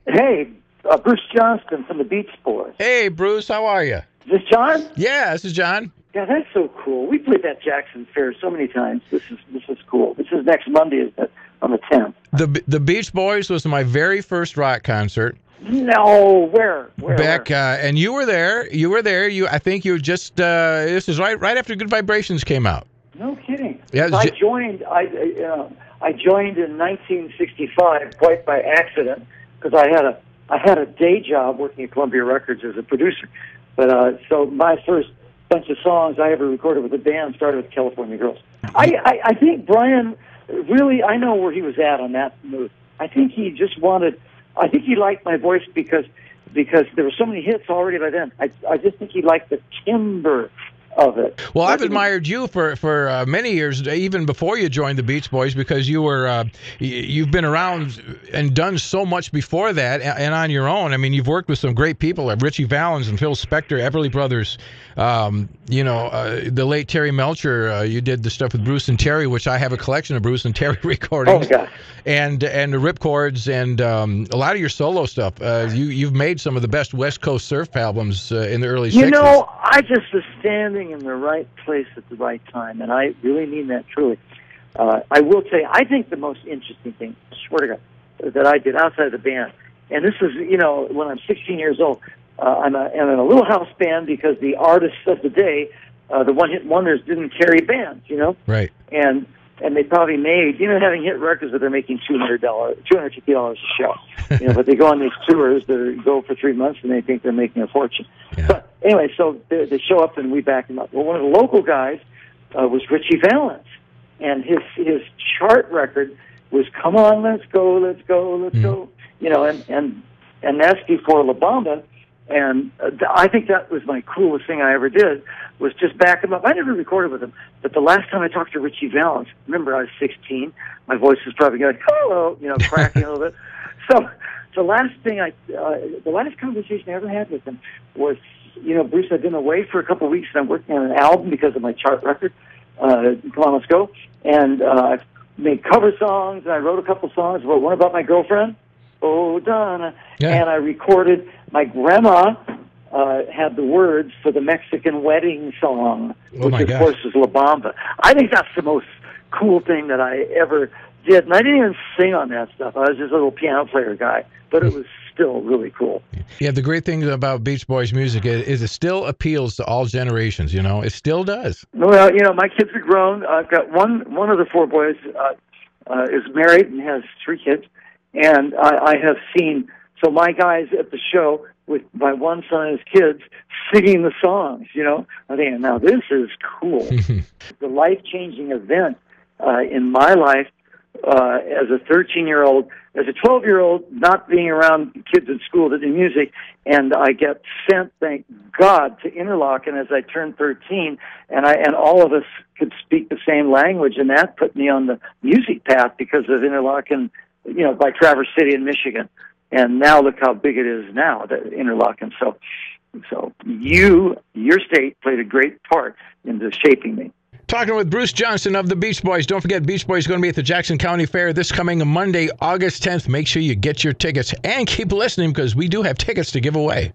Hey, Bruce Johnston from the Beach Boys. Hey, Bruce, how are you? Is this John? Yeah, this is John. Yeah, that's so cool. We played that Jackson Fair so many times. This is cool. This is next Monday, isn't it? On the 10th. The Beach Boys was my very first rock concert. No, where? Back, and you were there. I think you just. This is right after Good Vibrations came out. No kidding. Yeah, I joined in 1965 quite by accident because I had a day job working at Columbia Records as a producer. But so my first bunch of songs I ever recorded with a band started with California Girls. I think Brian really, I know where he was at on that move. I think he just wanted. I think he liked my voice because there were so many hits already by then. I just think he liked the timbre of it. Well, I've admired you for many years, even before you joined the Beach Boys, because you've been around and done so much before that, and on your own. I mean, you've worked with some great people, like Richie Valens and Phil Spector, Everly Brothers. The late Terry Melcher. You did the stuff with Bruce and Terry, which I have a collection of Bruce and Terry recordings. Oh my God. And the ripcords and a lot of your solo stuff. You've made some of the best West Coast surf albums in the early 60s. You know, I just was standing in the right place at the right time, and I really mean that truly. I will say, I think the most interesting thing, I swear to God, that I did outside of the band, and this is, when I'm 16 years old, I'm in a little house band because the artists of the day, the one-hit wonders, didn't carry bands, Right. And they probably made, having hit records that they're making $250 a show. But they go on these tours that go for 3 months and they think they're making a fortune. Yeah. But anyway, so they show up and we back them up. Well, one of the local guys was Richie Valens, and his chart record was "Come On, Let's Go, Let's Go, Let's Go." And that's before La Bamba. And I think that was my coolest thing I ever did, was just back him up. I never recorded with him, but the last time I talked to Richie Valens, remember I was 16, my voice was probably going, hello, cracking a little bit. So the last conversation I ever had with him was, Bruce, I've been away for a couple of weeks and I'm working on an album because of my chart record, Come On, Let's Go. And I've made cover songs, and I wrote a couple songs. I wrote one about my girlfriend, Oh Donna, and I recorded. My grandma had the words for the Mexican wedding song, which of course is La Bamba. I think that's the most cool thing that I ever did, and I didn't even sing on that stuff. I was just a little piano player guy, but it was still really cool. Yeah, the great thing about Beach Boys music is it still appeals to all generations. It still does. Well, my kids are grown. I've got one of the four boys is married and has 3 kids, and I have seen. So my guys at the show with my one son and his kids singing the songs, I think, now this is cool. The life-changing event in my life as a 13-year-old, as a 12-year-old, not being around kids at school that do music, and I get sent, thank God, to Interlochen as I turned 13, and all of us could speak the same language, and that put me on the music path because of Interlochen, by Traverse City in Michigan. And now look how big it is now, the Interlochen. So your state played a great part into shaping me. Talking with Bruce Johnston of the Beach Boys. Don't forget, Beach Boys is going to be at the Jackson County Fair this coming Monday, August 10th. Make sure you get your tickets and keep listening because we do have tickets to give away.